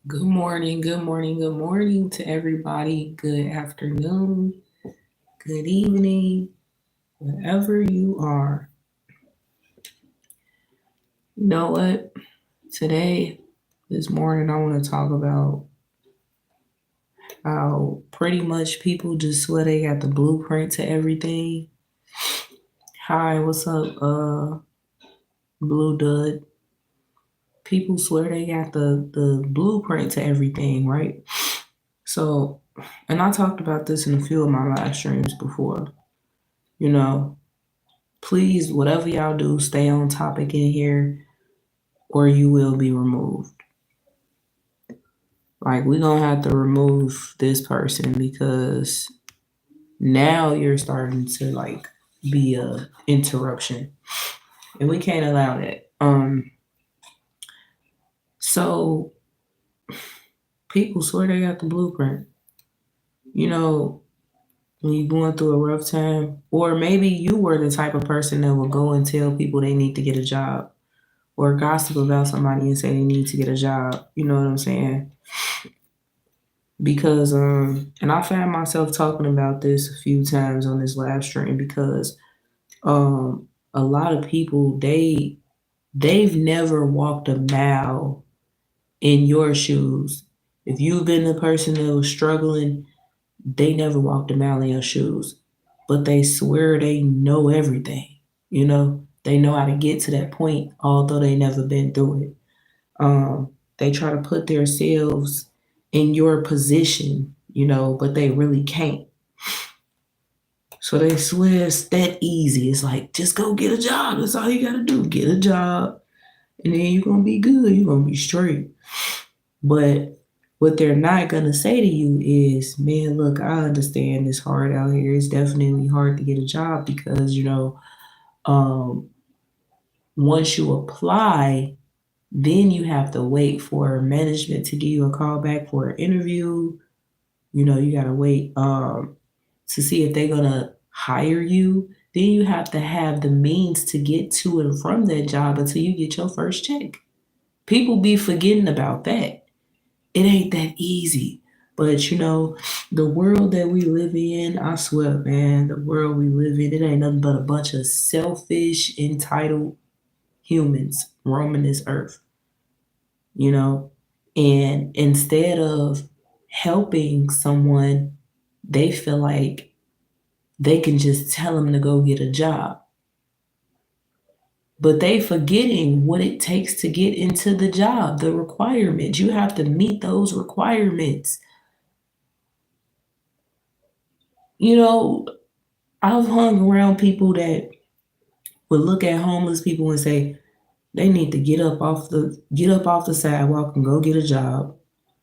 Good morning to everybody. Good afternoon, good evening, wherever you are. You know what? Today, this morning, I want to talk about how pretty much people just swear they got the blueprint to everything. Hi, what's up, Blue Dud? People swear they got the blueprint to everything, right? So, and I talked about this in a few of my live streams before. You know, please, whatever y'all do, stay on topic in here or you will be removed. Like, we're going to have to remove this person because now you're starting to, like, be a interruption. And we can't allow that. So people swear they got the blueprint. You know, when you're going through a rough time, or maybe you were the type of person that will go and tell people they need to get a job or gossip about somebody and say they need to get a job. You know what I'm saying? Because and I found myself talking about this a few times on this live stream because um a lot of people they've never walked a mile in your shoes. If you've been the person that was struggling, they never walked a mile in your shoes, but they swear they know everything. You know, they know how to get to that point, although they never been through it. Um, they try to put themselves in your position, you know, but they really can't. So they swear it's that easy. It's like, just go get a job. That's all you gotta do. Get a job. And then you're gonna be good. You're gonna be straight. But what they're not gonna say to you is, man, look, I understand it's hard out here. It's definitely hard to get a job because, um, once you apply, then you have to wait for management to give you a call back for an interview. You know, you gotta wait to see if they're gonna hire you. Then you have to have the means to get to and from that job until you get your first check. People be forgetting about that. It ain't that easy. But you know, the world that we live in, I swear, man, the world we live in, it ain't nothing but a bunch of selfish, entitled humans roaming this earth, you know? And instead of helping someone, they feel like they can just tell them to go get a job. But they forgetting what it takes to get into the job, the requirements. You have to meet those requirements. You know, I've hung around people that would look at homeless people and say they need to get up off the sidewalk and go get a job.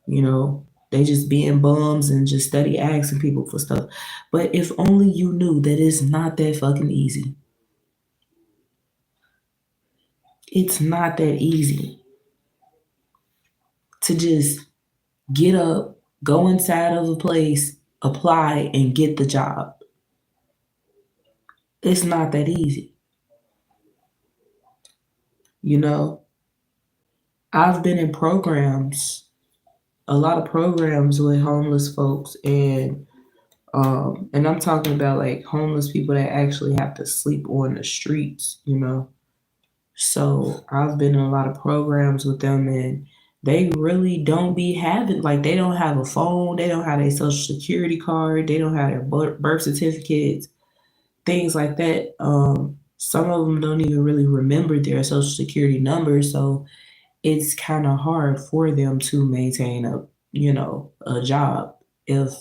You know, they just being bums and just steady asking people for stuff. But if only you knew that it's not that fucking easy. It's not that easy to just get up, go inside of a place, apply, and get the job. It's not that easy. You know, I've been in programs, a lot of programs with homeless folks, and I'm talking about like homeless people that actually have to sleep on the streets, you know. So I've been in a lot of programs with them, and they really don't be having, like, they don't have a phone, they don't have a social security card, they don't have their birth certificates, things like that. Some of them don't even really remember their social security number, so it's kind of hard for them to maintain a job if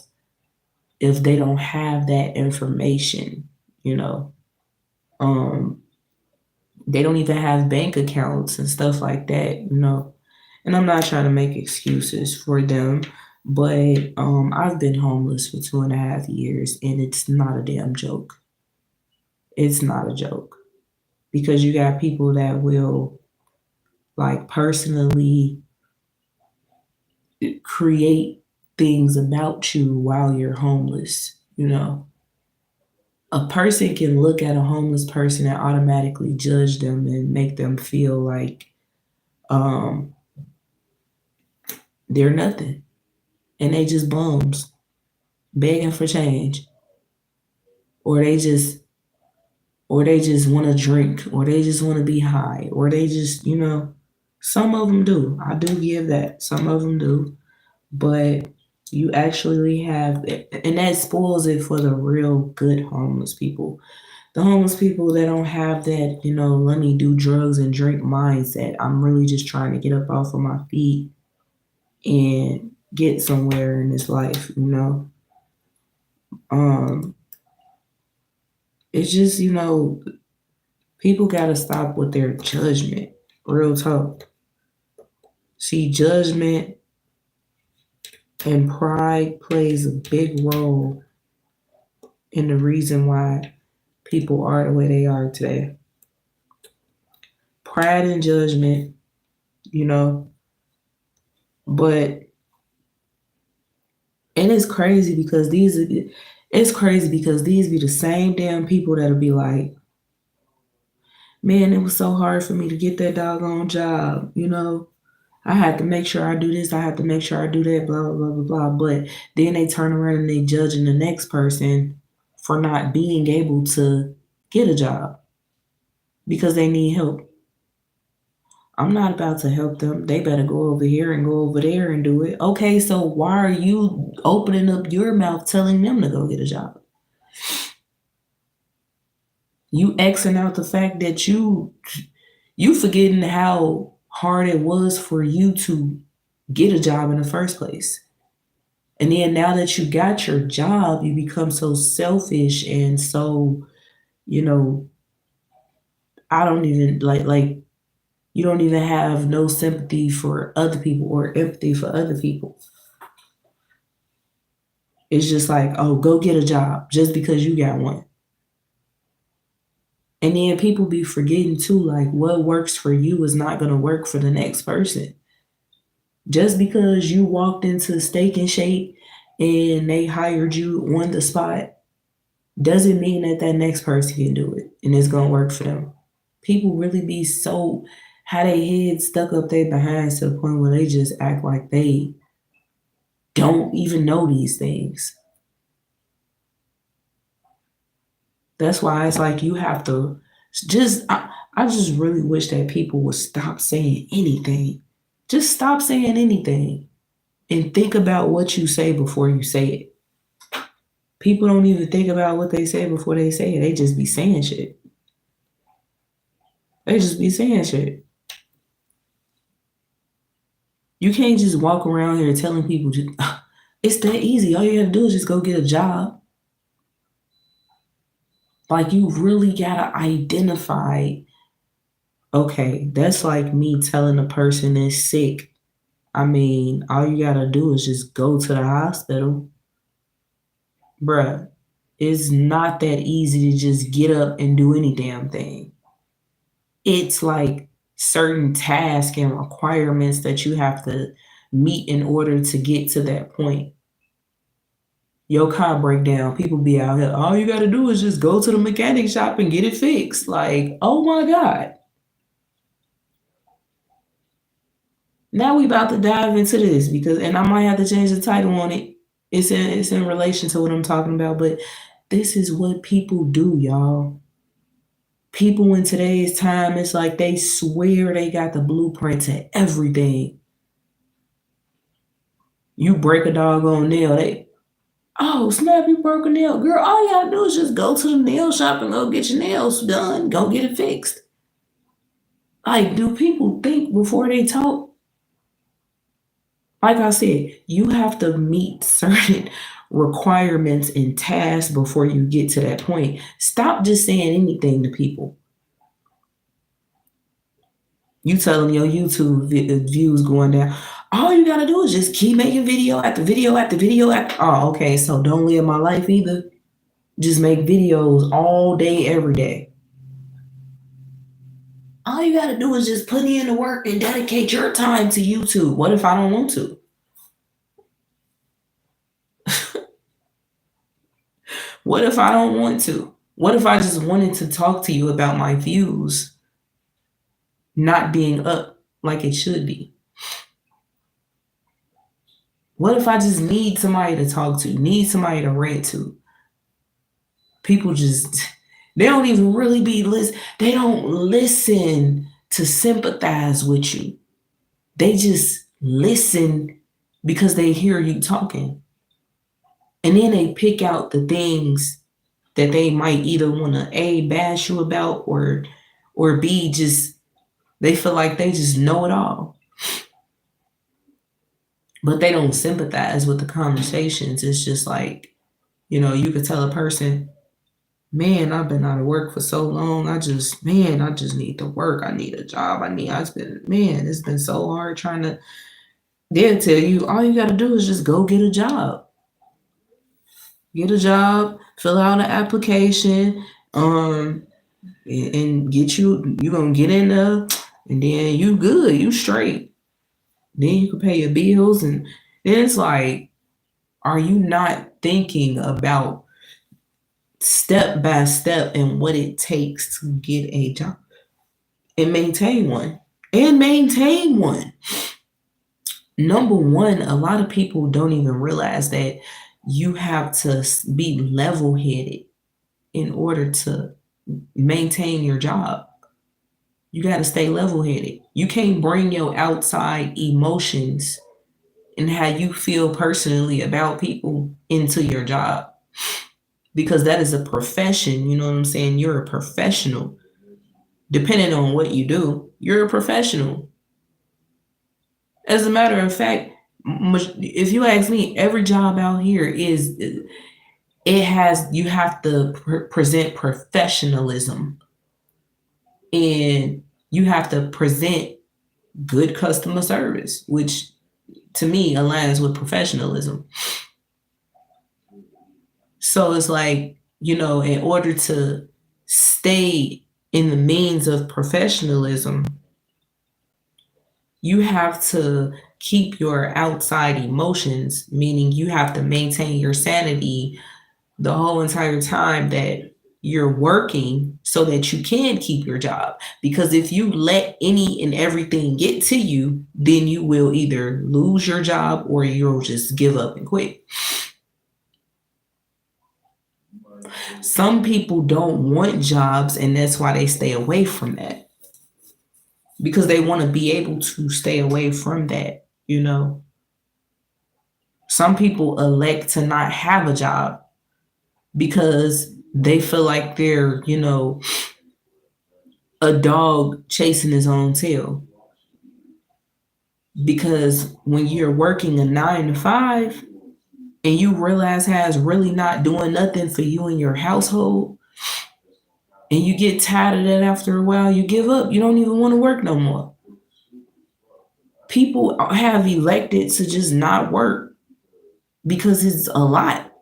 they don't have that information, you know. Um, they don't even have bank accounts and stuff like that, you know. And I'm not trying to make excuses for them, but I've been homeless for 2.5 years, and it's not a damn joke. It's not a joke because you got people that will like personally create things about you while you're homeless, you know. A person can look at a homeless person and automatically judge them and make them feel like um They're nothing. And they just bums begging for change. Or they just want to drink, or they just want to be high, or they just, some of them do. I do give that. Some of them do. But you actually have, and that spoils it for the real good homeless people. The homeless people that don't have that, let me do drugs and drink mindset. I'm really just trying to get up off of my feet and get somewhere in this life. Um, it's just, people gotta stop with their judgment. Real talk. See, judgment and pride plays a big role in the reason why people are the way they are today. Pride and judgment, you know, but and it's crazy because these be the same damn people that'll be like, man, it was so hard for me to get that doggone job. I had to make sure I do this, I have to make sure I do that, blah, blah, blah, blah, blah. But then they turn around and they judging the next person for not being able to get a job because they need help. I'm not about to help them. They better go over here and go over there and do it. Okay, so why are you opening up your mouth telling them to go get a job? You Xing out the fact that you forgetting how hard it was for you to get a job in the first place. And then now that you got your job, you become so selfish and so, you know, I don't even like you don't even have no sympathy for other people or empathy for other people. It's just like, oh, go get a job just because you got one. And then people be forgetting too, like what works for you is not going to work for the next person. Just because you walked into Steak and Shake and they hired you on the spot doesn't mean that that next person can do it and it's going to work for them. People really be so, how they heads stuck up their behinds to the point where they just act like they don't even know these things. That's why it's like you have to I just really wish that people would stop saying anything. Just stop saying anything and think about what you say before you say it. People don't even think about what they say before they say it. They just be saying shit. They just be saying shit. You can't just walk around here telling people it's that easy. All you gotta do is just go get a job. Like you really gotta identify, okay, that's like me telling a person that's sick. I mean, all you gotta do is just go to the hospital. Bruh, it's not that easy to just get up and do any damn thing. It's like certain tasks and requirements that you have to meet in order to get to that point. Your car break down, people be out here, all you gotta do is just go to the mechanic shop and get it fixed. Like, oh my God. Now we about to dive into this and I might have to change the title on it. It's in relation to what I'm talking about, but this is what people do, y'all. People in today's time, it's like they swear they got the blueprint to everything. You break a doggone nail, oh snap, you broke a nail. Girl, all you gotta do is just go to the nail shop and go get your nails done. Go get it fixed. Like, do people think before they talk? Like I said, you have to meet certain requirements and tasks before you get to that point. Stop just saying anything to people. You tell them your YouTube views going down. All you gotta do is just keep making video after video after video after. Oh, okay. So don't live my life either. Just make videos all day, every day. All you gotta do is just put in the work and dedicate your time to YouTube. What if I don't want to? What if I don't want to? What if I just wanted to talk to you about my views not being up like it should be? What if I just need somebody to talk to, need somebody to rant to? People just, they don't even really they don't listen to sympathize with you. They just listen because they hear you talking. And then they pick out the things that they might either want to A, bash you about, or B, just they feel like they just know it all. But they don't sympathize with the conversations. It's just like, you could tell a person, man, I've been out of work for so long. I just need to work. I need a job. It's been so hard trying to. They'll tell you all you got to do is just go get a job. Get a job, fill out an application, and you're gonna get in there, and then you good, you straight. Then you can pay your bills, and then it's like, are you not thinking about step by step and what it takes to get a job and maintain one? Number one, a lot of people don't even realize that you have to be level-headed in order to maintain your job. You got to stay level-headed. You can't bring your outside emotions and how you feel personally about people into your job, because that is a profession. You know what I'm saying? You're a professional. Depending on what you do, you're a professional. As a matter of fact, if you ask me, every job out here you have to present professionalism, and you have to present good customer service, which to me aligns with professionalism. So it's like, in order to stay in the means of professionalism, you have to keep your outside emotions, meaning you have to maintain your sanity the whole entire time that you're working so that you can keep your job. Because if you let any and everything get to you, then you will either lose your job or you'll just give up and quit. Some people don't want jobs, and that's why they stay away from that. Because they want to be able to stay away from that, Some people elect to not have a job because they feel like they're, a dog chasing his own tail. Because when you're working a 9 to 5 and you realize how it's really not doing nothing for you and your household, and you get tired of that after a while, you give up. You don't even want to work no more. People have elected to just not work because it's a lot.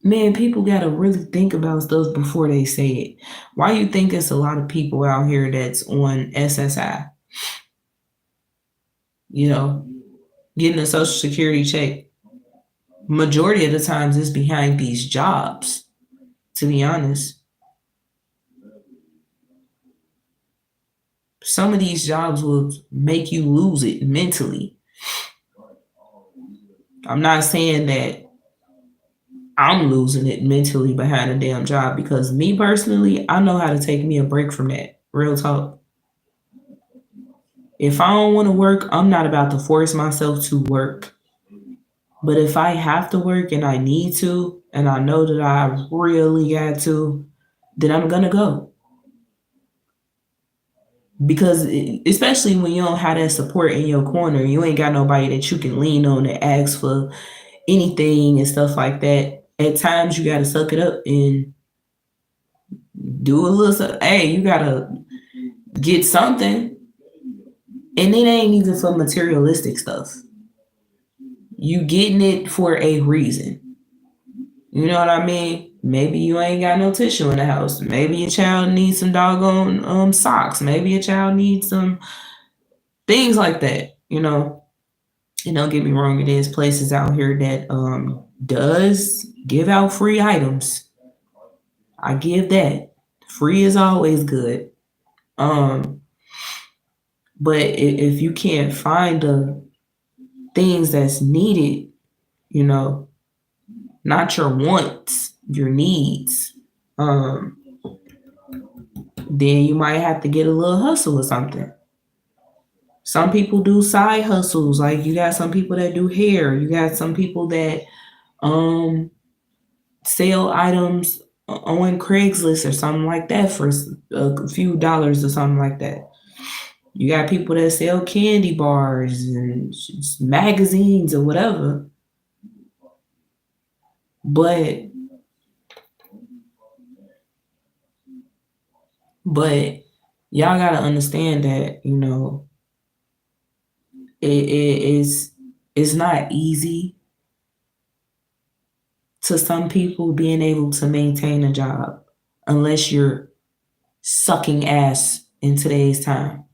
Man, people got to really think about stuff before they say it. Why you think it's a lot of people out here that's on SSI? Getting a social security check. Majority of the times it's behind these jobs, to be honest. Some of these jobs will make you lose it mentally. I'm not saying that I'm losing it mentally behind a damn job, because me personally, I know how to take me a break from that. Real talk. If I don't want to work, I'm not about to force myself to work. But if I have to work and I need to, and I know that I really got to, then I'm going to go. Because especially when you don't have that support in your corner, you ain't got nobody that you can lean on to ask for anything and stuff like that. At times you got to suck it up and do a little. Hey, you got to get something. And it ain't even for materialistic stuff. You getting it for a reason. You know what I mean? Maybe you ain't got no tissue in the house. Maybe your child needs some doggone socks. Maybe your child needs some things like that, And don't get me wrong, it is places out here that does give out free items. I give that. Free is always good. But if you can't find the things that's needed, you know, not your wants, your needs, um, then you might have to get a little hustle or something. Some people do side hustles, like you got some people that do hair, you got some people that um sell items on Craigslist or something like that for a few dollars or something like that. You got people that sell candy bars and magazines or whatever. But but y'all gotta understand that, it's not easy to some people being able to maintain a job unless you're sucking ass in today's time.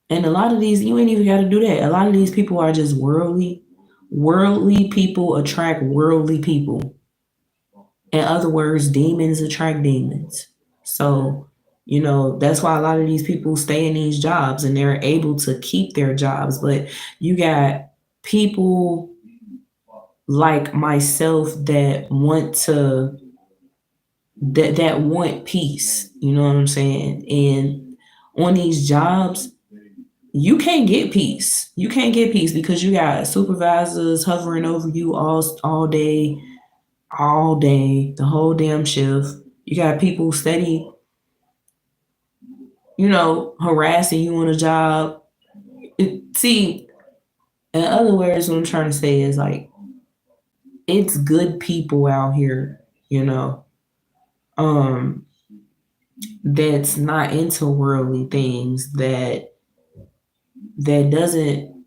And a lot of these, you ain't even got to do that. A lot of these people are just worldly. Worldly people attract worldly people. In other words, demons attract demons. So, that's why a lot of these people stay in these jobs and they're able to keep their jobs. But you got people like myself that want peace. You know what I'm saying? And on these jobs, you can't get peace. You can't get peace because you got supervisors hovering over you all day, the whole damn shift. You got people steady, harassing you on a job. See, in other words, what I'm trying to say is like it's good people out here, um, that's not into worldly things, that doesn't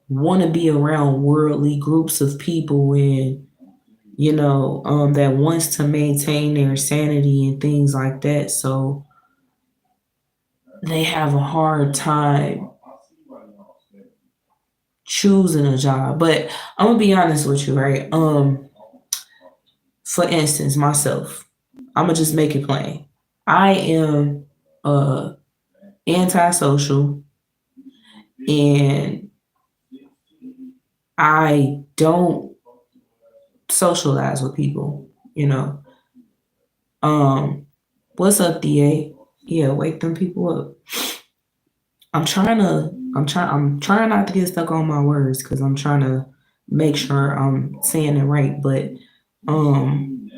want to be around worldly groups of people and that wants to maintain their sanity and things like that. So they have a hard time choosing a job. But I'm gonna be honest with you, right? For instance, myself, I'm gonna just make it plain. I am antisocial and I don't socialize with people, Um, what's up, DA? Yeah, wake them people up. I'm trying not to get stuck on my words because I'm trying to make sure I'm saying it right. But um,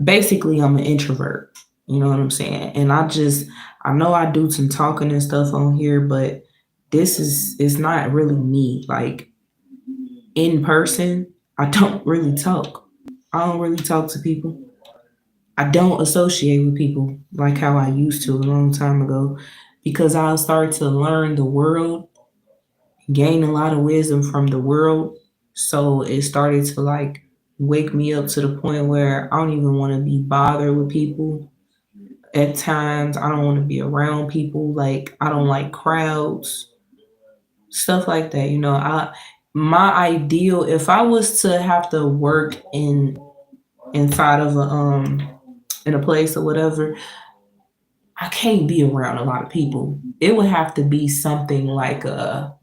basically, I'm an introvert. You know what I'm saying? And I know I do some talking and stuff on here, but it's not really me. Like in person, I don't really talk. I don't really talk to people. I don't associate with people like how I used to a long time ago because I started to learn the world, gain a lot of wisdom from the world. So it started to like wake me up to the point where I don't even want to be bothered with people. At times, I don't want to be around people. Like, I don't like crowds, stuff like that. My ideal, if I was to have to work inside of in a place or whatever, I can't be around a lot of people. It would have to be something like a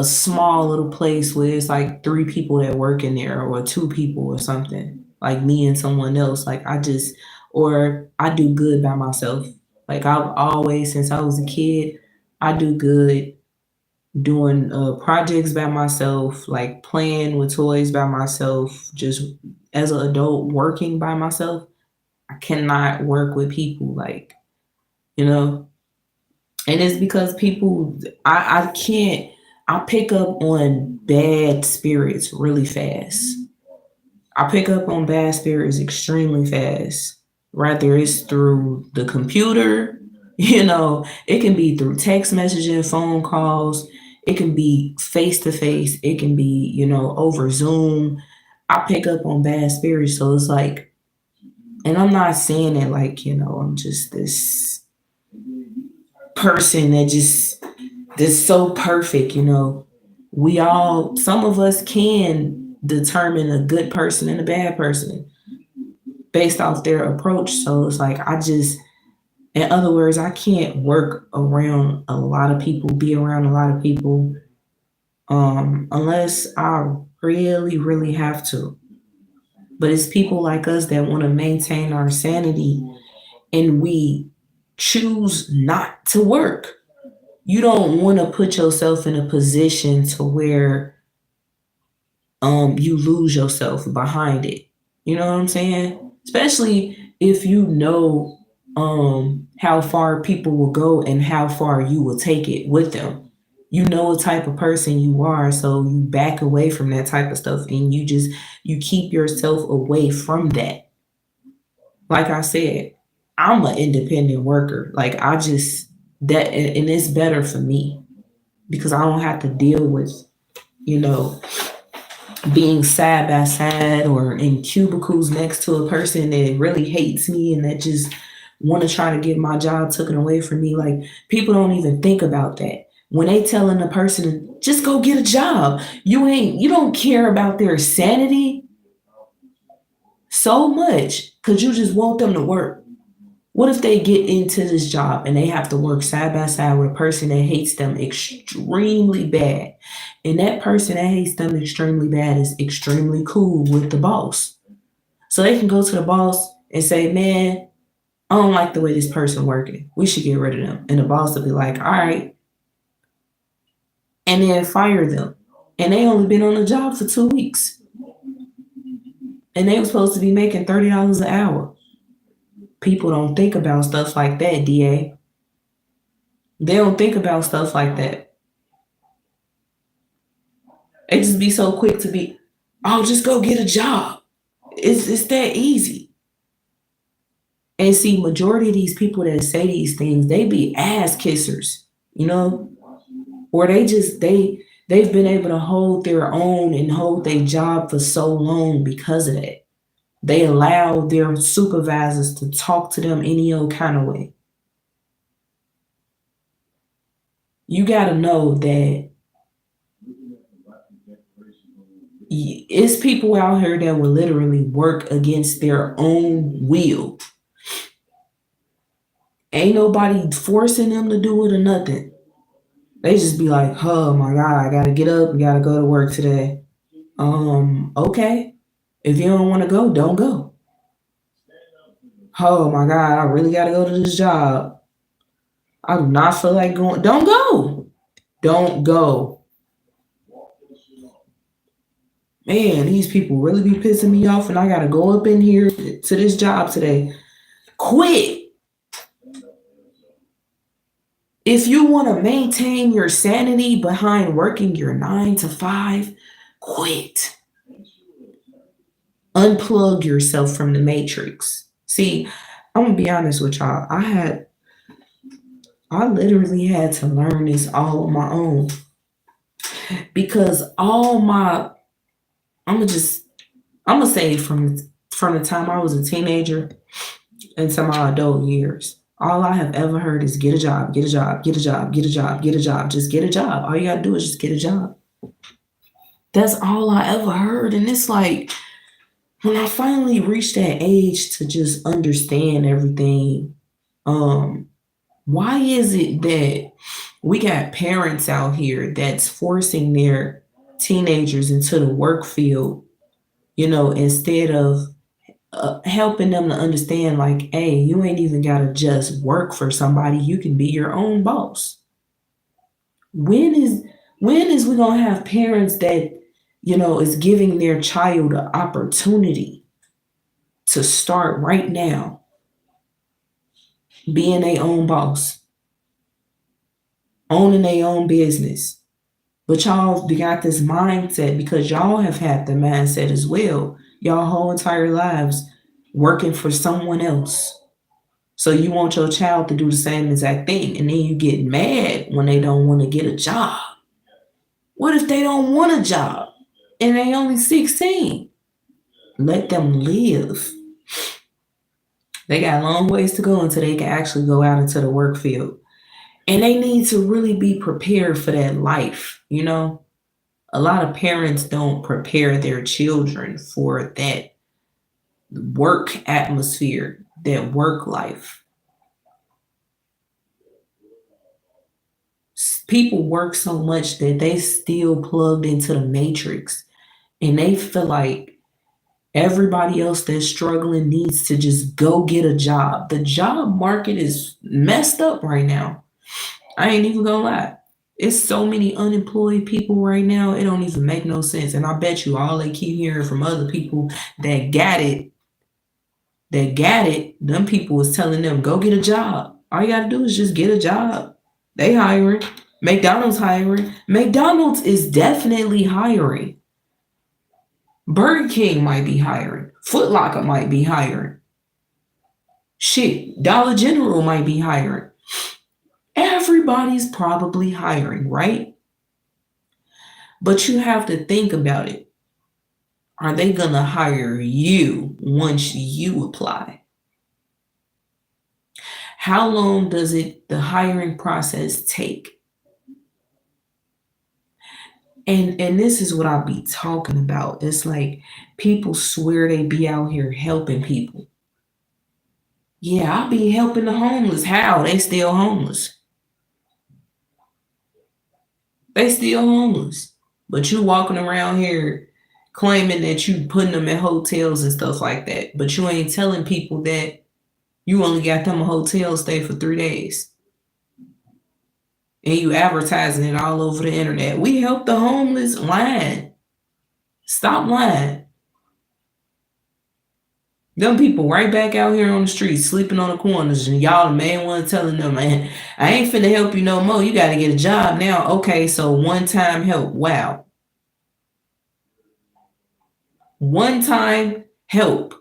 small little place where it's like three people that work in there or two people or something. Like me and someone else. Or I do good by myself. Like I've always, since I was a kid, I do good doing projects by myself, like playing with toys by myself, just as an adult working by myself. I cannot work with people you know and it's because people I can't I pick up on bad spirits really fast. I pick up on bad spirits extremely fast. Whether it's through the computer, it can be through text messaging, phone calls, it can be face to face, it can be, over Zoom. I pick up on bad spirits. So it's like, and I'm not saying it like, I'm just this person that's so perfect. Some of us can determine a good person and a bad person based off their approach. So it's like In other words, I can't work around a lot of people, be around a lot of people, unless I really, really have to. But it's people like us that want to maintain our sanity and we choose not to work. You don't want to put yourself in a position to where you lose yourself behind it. You know what I'm saying? Especially if you know how far people will go and how far you will take it with them. You know what type of person you are, so you back away from that type of stuff and you keep yourself away from that. Like I said, I'm an independent worker. Like I just that and it's better for me because I don't have to deal with, you know, being side by side or in cubicles next to a person that really hates me and that just want to try to get my job taken away from me. Like people don't even think about that. When they telling a person to just go get a job, you don't care about their sanity so much because you just want them to work. What if they get into this job and they have to work side by side with a person that hates them extremely bad? And that person that hates them extremely bad is extremely cool with the boss. So they can go to the boss and say, man, I don't like the way this person working. We should get rid of them. And the boss will be like, all right. And then fire them. And they only been on the job for 2 weeks. And they were supposed to be making $30 an hour. People don't think about stuff like that, DA. They don't think about stuff like that. They just be so quick to be, oh, just go get a job. It's that easy. And see, majority of these people that say these things, they be ass kissers, you know? Or they've been able to hold their own and hold their job for so long because of that. They allow their supervisors to talk to them any old kind of way. You got to know that it's people out here that will literally work against their own will. Ain't nobody forcing them to do it or nothing. They just be like, oh my God, I gotta get up, I gotta go to work today. Okay. If you don't want to go, don't go. Oh my God, I really gotta go to this job. I do not feel like going. Don't go. Don't go. Man, these people really be pissing me off, and I gotta go up in here to this job today. Quit. If you want to maintain your sanity behind working your 9 to 5, quit. Unplug yourself from the matrix. See, I'm gonna be honest with y'all. I literally had to learn this all on my own because I'm gonna say from the time I was a teenager into my adult years, all I have ever heard is get a job, get a job, get a job, get a job, get a job, just get a job. All you gotta do is just get a job. That's all I ever heard. And it's like when I finally reached that age to just understand everything, why is it that we got parents out here that's forcing their teenagers into the work field, instead of helping them to understand, like, hey, you ain't even got to just work for somebody. You can be your own boss. When is we going to have parents that, is giving their child an opportunity to start right now being their own boss, owning their own business? But y'all got this mindset because y'all have had the mindset as well, y'all whole entire lives working for someone else. So you want your child to do the same exact thing, and then you get mad when they don't want to get a job. What if they don't want a job and they only 16? Let them live. They got long ways to go until they can actually go out into the work field. And they need to really be prepared for that life, A lot of parents don't prepare their children for that work atmosphere, that work life. People work so much that they still plugged into the matrix, and they feel like everybody else that's struggling needs to just go get a job. The job market is messed up right now. I ain't even gonna lie. It's so many unemployed people right now, it don't even make no sense. And I bet you all they keep hearing from other people that got it, them people was telling them, go get a job. All you gotta do is just get a job. They hiring. McDonald's hiring. McDonald's is definitely hiring. Burger King might be hiring. Foot Locker might be hiring. Shit, Dollar General might be hiring. Everybody's probably hiring, right? But you have to think about it. Are they going to hire you once you apply? How long does the hiring process take? And this is what I'll be talking about. It's like people swear they be out here helping people. Yeah, I'll be helping the homeless. How? They still homeless. They still homeless. But you walking around here claiming that you putting them in hotels and stuff like that. But you ain't telling people that you only got them a hotel stay for 3 days. And you advertising it all over the internet. We help the homeless. Lying. Stop lying. Them people right back out here on the streets sleeping on the corners, and y'all the main one telling them, man, I ain't finna help you no more. You got to get a job now. Okay, so one-time help. Wow. One-time help.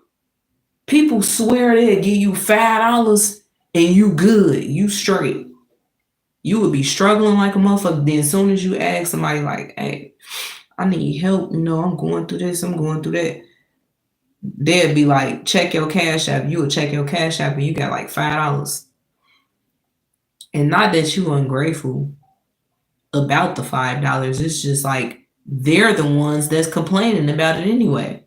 People swear they'll give you $5 and you good. You straight. You would be struggling like a motherfucker. Then as soon as you ask somebody like, hey, I need help, I'm going through this, I'm going through that. They'd be like, check your cash app. You would check your cash app and you got like $5. And not that you ungrateful about the $5. It's just like they're the ones that's complaining about it anyway.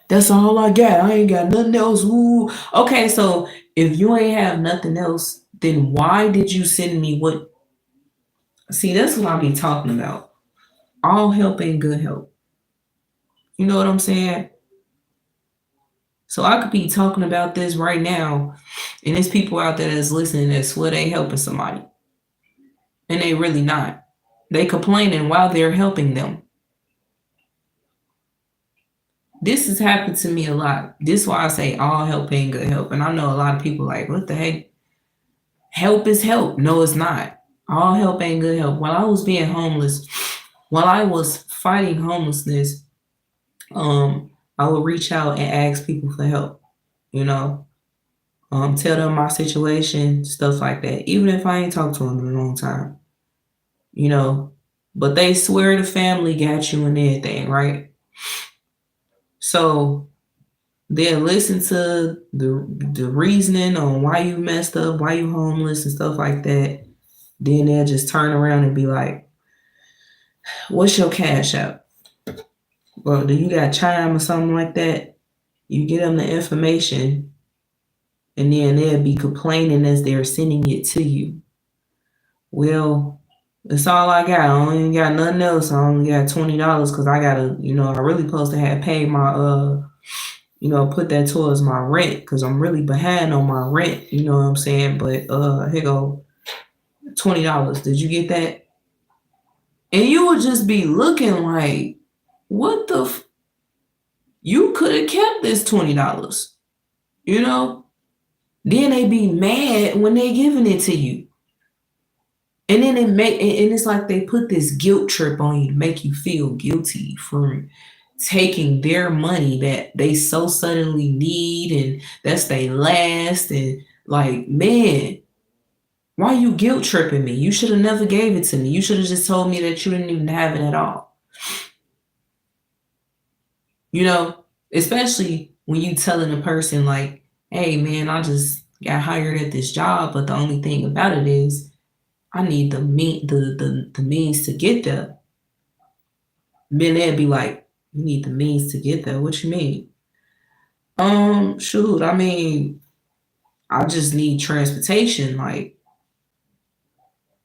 That's all I got. I ain't got nothing else. Ooh. Okay, so if you ain't have nothing else, then why did you send me what? See, that's what I be talking about. All help ain't good help. You know what I'm saying? So I could be talking about this right now, and there's people out there that's listening that swear they helping somebody. And they really not. They complaining while they're helping them. This has happened to me a lot. This is why I say all help ain't good help. And I know a lot of people like, what the heck? Help is help. No, it's not. All help ain't good help. While I was being homeless, while I was fighting homelessness, I would reach out and ask people for help, tell them my situation, stuff like that. Even if I ain't talked to them in a long time, but they swear the family got you and everything, right? So they'll listen to the reasoning on why you messed up, why you homeless and stuff like that. Then they'll just turn around and be like, what's your cash app? Well, do you got Chime or something like that? You get them the information, and then they'll be complaining as they're sending it to you. Well, that's all I got. I ain't got nothing else. I only got $20 because I gotta, I really supposed to have paid my put that towards my rent because I'm really behind on my rent, you know what I'm saying? But here go $20. Did you get that? And you would just be looking like, what the you could have kept this $20, Then they be mad when they giving it to you. And then it's like they put this guilt trip on you to make you feel guilty for taking their money that they so suddenly need, and that's they last, and like, man, why you guilt tripping me? You should have never gave it to me. You should have just told me that you didn't even have it at all. Especially when you telling a person like, hey man, I just got hired at this job, but the only thing about it is I need the means to get there. Then they'd be like, you need the means to get there. What you mean? Shoot, I just need transportation. Like,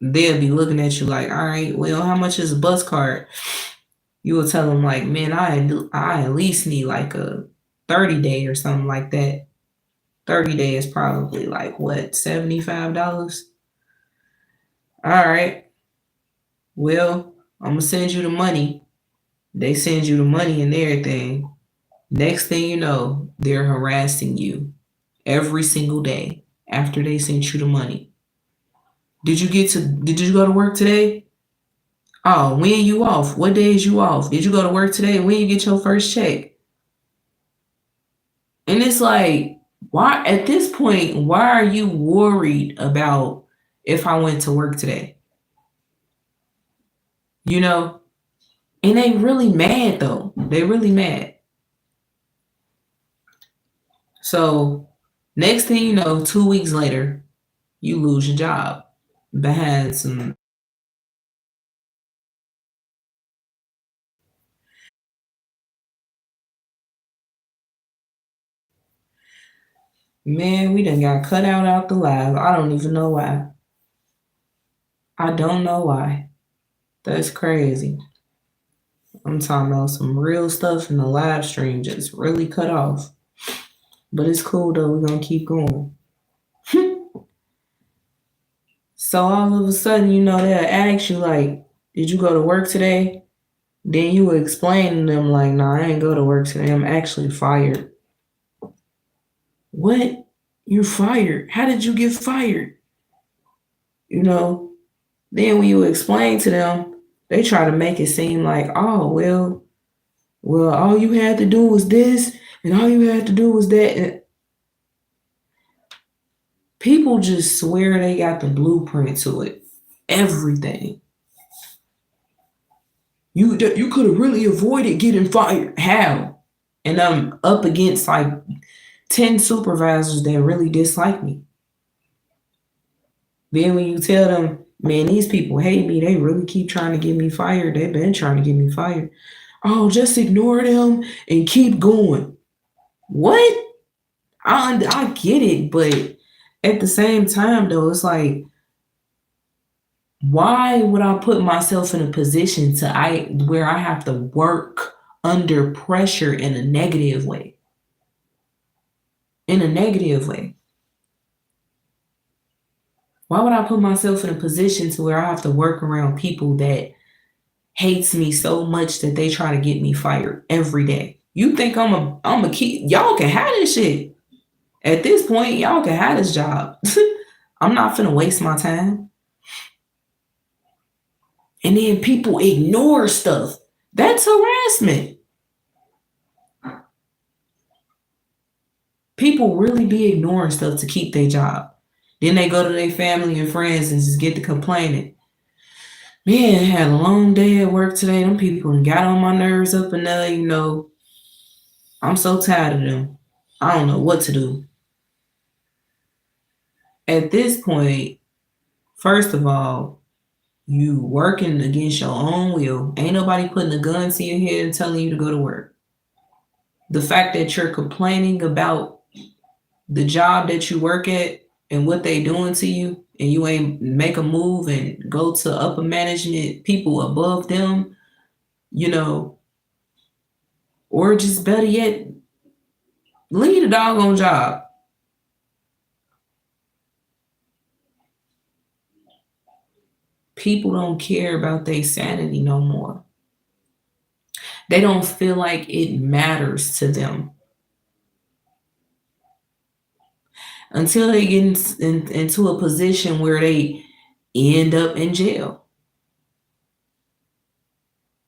they'll be looking at you like, all right, well, how much is a bus card? You will tell them like, man, I at least need like a 30 day or something like that. 30 days is probably like what, $75? All right, well, I'm gonna send you the money. They send you the money and everything. Next thing you know, they're harassing you every single day after they sent you the money. Did you go to work today? Oh, when you off? What days you off? Did you go to work today? When you get your first check? And it's like, why at this point, why are you worried about if I went to work today? You know? And they really mad though. They really mad. So next thing you know, 2 weeks later, you lose your job behind some. Man, we done got cut out the live. I don't even know why. I don't know why. That's crazy. I'm talking about some real stuff in the live stream just really cut off. But it's cool though. We're gonna keep going. So all of a sudden, they'll ask you like, "Did you go to work today?" Then you would explain to them like, "Nah, I ain't go to work today. I'm actually fired." What? You're fired? How did you get fired? You know. Then when you explain to them, they try to make it seem like, "Oh, well, all you had to do was this, and all you had to do was that." And people just swear they got the blueprint to it. Everything. You could have really avoided getting fired. How? And I'm up against like 10 supervisors that really dislike me. Then when you tell them, man, these people hate me, they really keep trying to get me fired. They've been trying to get me fired. Oh, just ignore them and keep going. What? I get it, but at the same time, though, it's like, why would I put myself in a position where I have to work under pressure in a negative way? In a negative way. Why would I put myself in a position to where I have to work around people that hates me so much that they try to get me fired every day? You think I'm a kid? Y'all can have this shit. At this point, y'all can have this job. I'm not finna waste my time. And then people ignore stuff. That's harassment. People really be ignoring stuff to keep their job. Then they go to their family and friends and just get to complaining. Man, I had a long day at work today. Them people got on my nerves up and down, I'm so tired of them. I don't know what to do. At this point, first of all, you working against your own will. Ain't nobody putting a gun to your head and telling you to go to work. The fact that you're complaining about the job that you work at and what they doing to you, and you ain't make a move and go to upper management people above them, or just better yet, leave the doggone job. People don't care about their sanity no more. They don't feel like it matters to them until they get into a position where they end up in jail.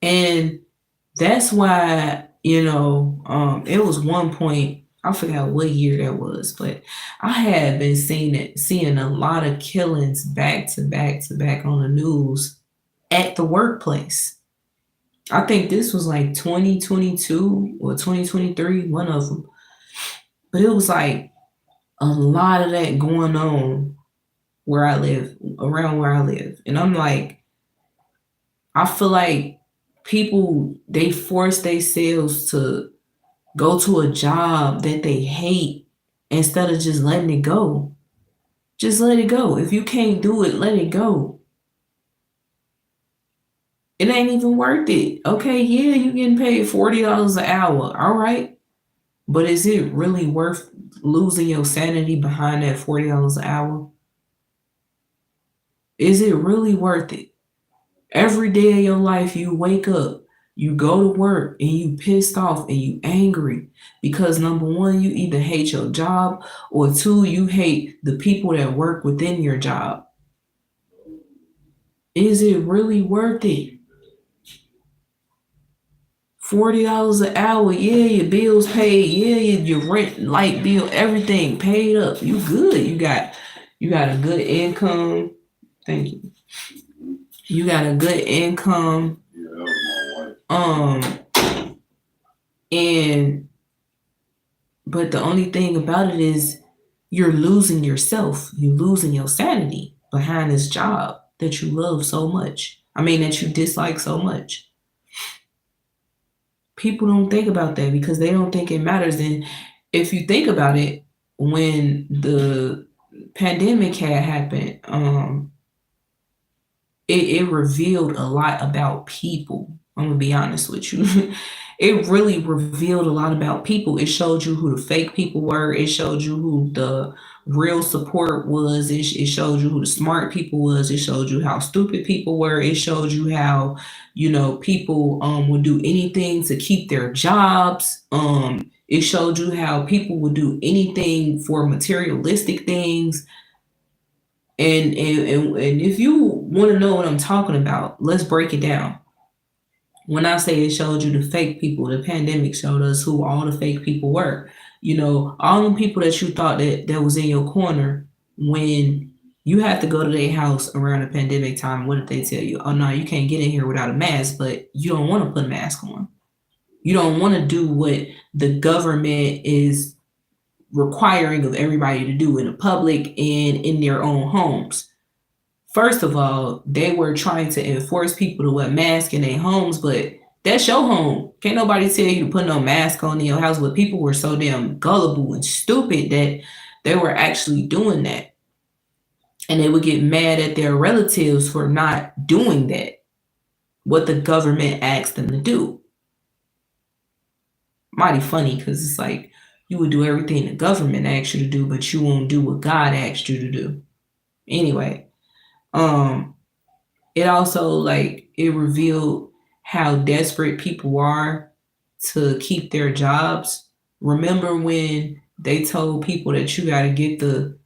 And that's why, it was one point, I forgot what year that was, but I had been seeing a lot of killings back to back to back on the news at the workplace. I think this was like 2022 or 2023, one of them. But it was like a lot of that going on where I live, around where I live. And I'm like, I feel like people, they force themselves to go to a job that they hate instead of just letting it go. Just let it go. If you can't do it, let it go. It ain't even worth it. Okay, yeah, you getting paid $40 an hour. All right. But is it really worth losing your sanity behind that $40 an hour? Is it really worth it? Every day of your life, you wake up, you go to work, and you pissed off and you angry because number one, you either hate your job or two, you hate the people that work within your job. Is it really worth it? $40 an hour, yeah, your bills paid, yeah, your rent, light bill, everything paid up. You good. You got a good income. Thank you. You got a good income. Um, and but the only thing about it is you're losing yourself. You're losing your sanity behind this job that you love so much. I mean, that you dislike so much. People don't think about that because they don't think it matters. And if you think about it, when the pandemic had happened, it revealed a lot about people. I'm gonna be honest with you. It really revealed a lot about people. It showed you who the fake people were. It showed you who the real support was. It showed you who the smart people was. It showed you how stupid people were. It showed you how, people would do anything to keep their jobs. It showed you how people would do anything for materialistic things. And if you want to know what I'm talking about, let's break it down. When I say it showed you the fake people, the pandemic showed us who all the fake people were. All the people that you thought that was in your corner when you had to go to their house around the pandemic time, what did they tell you? Oh no, you can't get in here without a mask, but you don't want to put a mask on. You don't want to do what the government is requiring of everybody to do in the public and in their own homes. First of all, they were trying to enforce people to wear masks in their homes, but that's your home. Can't nobody tell you to put no mask on in your house. But people were so damn gullible and stupid that they were actually doing that. And they would get mad at their relatives for not doing that, what the government asked them to do. Mighty funny because it's like you would do everything the government asked you to do, but you won't do what God asked you to do. Anyway, it also it revealed how desperate people are to keep their jobs. Remember when they told people that you got to get the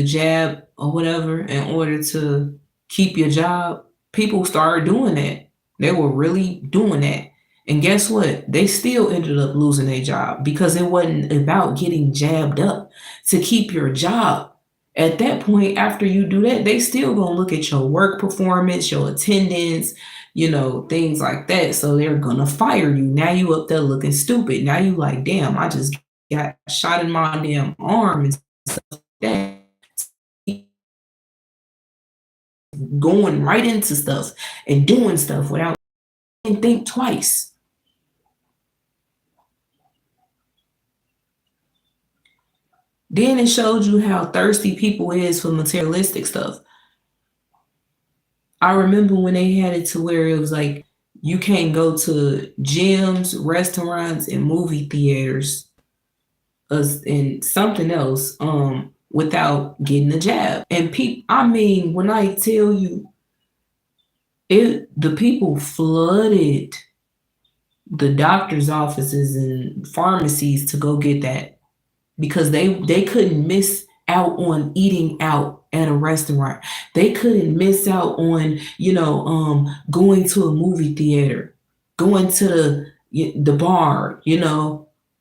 jab or whatever in order to keep your job? People started doing that. They were really doing that. And guess what? They still ended up losing their job because it wasn't about getting jabbed up to keep your job. At that point, after you do that, they still gonna look at your work performance, your attendance, things like that. So they're gonna fire you. Now you up there looking stupid. Now you like, damn, I just got shot in my damn arm and stuff like that. Going right into stuff and doing stuff without even think twice. Then it showed you how thirsty people is for materialistic stuff. I remember when they had it to where it was like you can't go to gyms, restaurants, and movie theaters, and something else, without getting a jab. And I mean, when I tell you, the people flooded the doctor's offices and pharmacies to go get that because they couldn't miss out on eating out at a restaurant. They couldn't miss out on, going to a movie theater, going to the bar,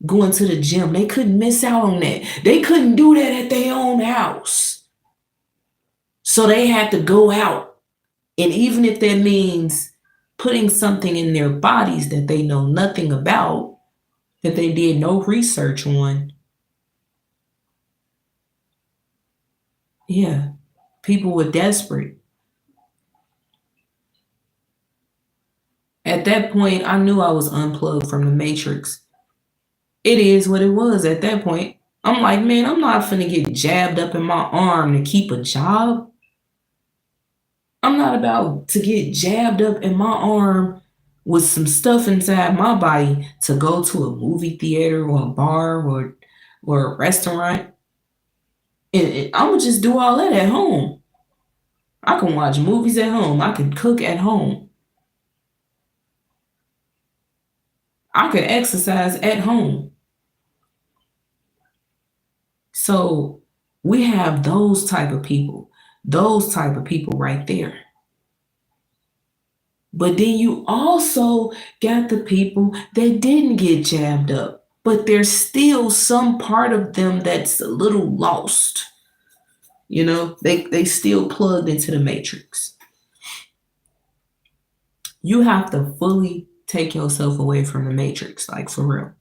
going to the gym. They couldn't miss out on that. They couldn't do that at their own house. So they had to go out. And even if that means putting something in their bodies that they know nothing about, that they did no research on, yeah, people were desperate. At that point, I knew I was unplugged from the matrix. It is what it was at that point. I'm like, man, I'm not finna get jabbed up in my arm to keep a job. I'm not about to get jabbed up in my arm with some stuff inside my body to go to a movie theater or a bar or a restaurant. And I'm gonna just do all that at home. I can watch movies at home. I can cook at home. I can exercise at home. So we have those type of people right there. But then you also got the people that didn't get jabbed up, but there's still some part of them that's a little lost. They still plugged into the matrix. You have to fully take yourself away from the matrix, like for real.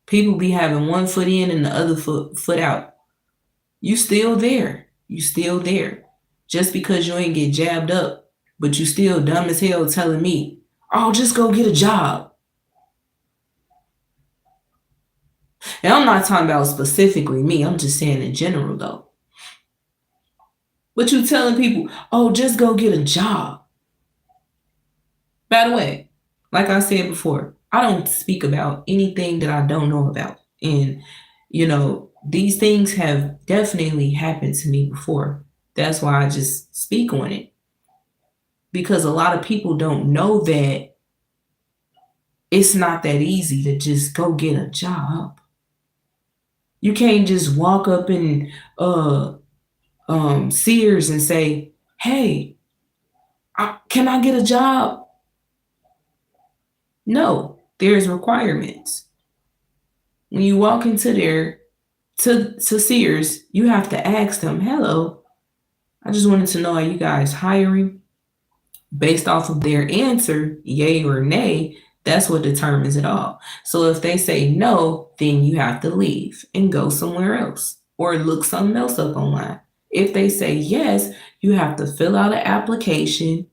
People be having one foot in and the other foot out. You still there. You still there. Just because you ain't get jabbed up, but you still dumb as hell telling me, oh, just go get a job. And I'm not talking about specifically me. I'm just saying in general, though. But you telling people, oh, just go get a job. By the way, like I said before, I don't speak about anything that I don't know about. And, these things have definitely happened to me before. That's why I just speak on it. Because a lot of people don't know that it's not that easy to just go get a job. You can't just walk up in Sears and say, hey, can I get a job? No, there's requirements. When you walk into there to Sears, you have to ask them, hello, I just wanted to know, are you guys hiring? Based off of their answer, yay or nay, that's what determines it all. So if they say no, then you have to leave and go somewhere else or look something else up online. If they say yes, you have to fill out an application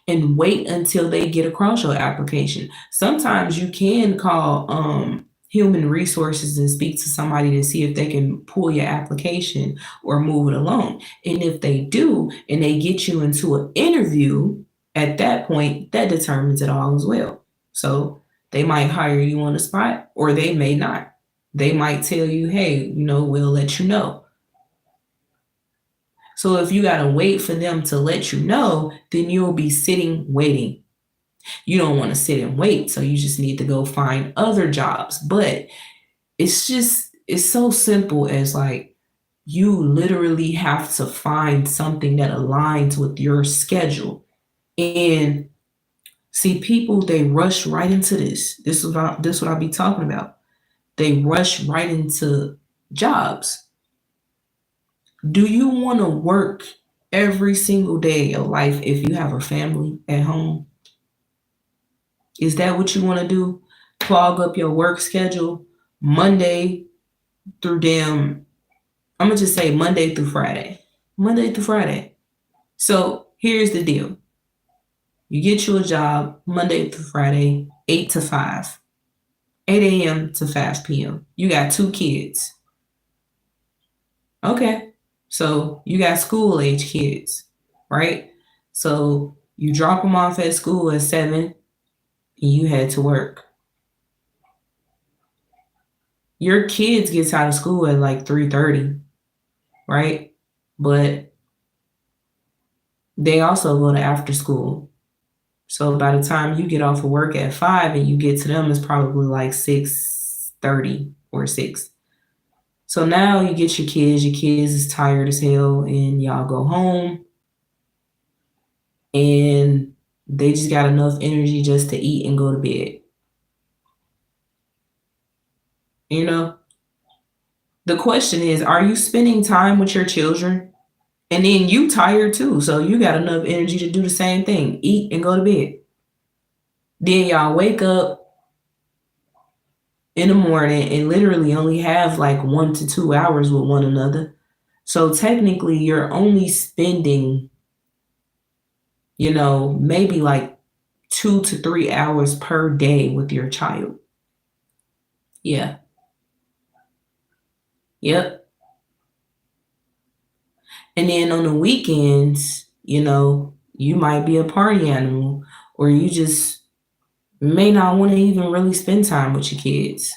and wait until they get across your application. Sometimes you can call human resources and speak to somebody to see if they can pull your application or move it along. And if they do, and they get you into an interview, at that point, that determines it all as well. So they might hire you on the spot, or they may not. They might tell you, hey, we'll let you know. So if you got to wait for them to let you know, then you'll be sitting waiting. You don't want to sit and wait, so you just need to go find other jobs. But it's so simple as like, you literally have to find something that aligns with your schedule. And see, people, they rush right into this. This is what I'll be talking about. They rush right into jobs. Do you want to work every single day of your life if you have a family at home? Is that what you want to do? Clog up your work schedule Monday through I'm going to just say Monday through Friday. Monday through Friday. So here's the deal. You get you a job Monday through Friday, 8 to 5. 8 a.m. to 5 p.m. You got 2 kids. Okay. So you got school age kids, right? So you drop them off at school at 7 and you head to work. Your kids gets out of school at like 3:30, right? But they also go to after school. So by the time you get off of work at 5 and you get to them, it's probably like 6:30 or 6. So now you get your kids is tired as hell, and y'all go home and they just got enough energy just to eat and go to bed. The question is, are you spending time with your children? And then you tired too, so you got enough energy to do the same thing, eat and go to bed. Then y'all wake up in the morning and literally only have like 1 to 2 hours with one another. So technically you're only spending, maybe like 2 to 3 hours per day with your child. Yeah. Yep. And then on the weekends, you might be a party animal, or you just may not want to even really spend time with your kids.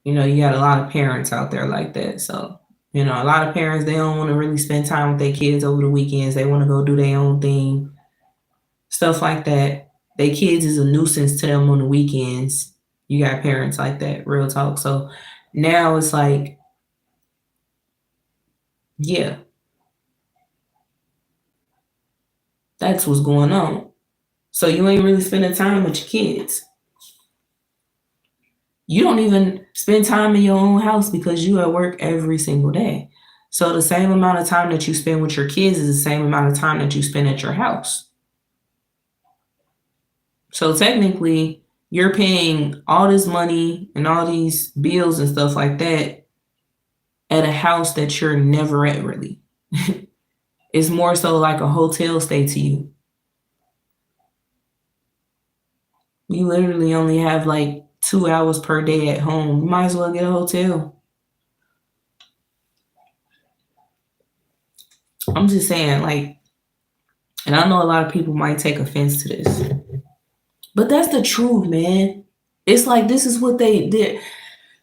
You got a lot of parents out there like that. So, a lot of parents, they don't want to really spend time with their kids over the weekends. They want to go do their own thing, stuff like that. Their kids is a nuisance to them on the weekends. You got parents like that, real talk. So now it's like, yeah, that's what's going on. So you ain't really spending time with your kids. You don't even spend time in your own house because you at work every single day. So the same amount of time that you spend with your kids is the same amount of time that you spend at your house. So technically, you're paying all this money and all these bills and stuff like that at a house that you're never at, really. It's more so like a hotel stay to you. You literally only have like 2 hours per day at home. You might as well get a hotel. I'm just saying, like, and I know a lot of people might take offense to this, but that's the truth, man. It's like this is what they did.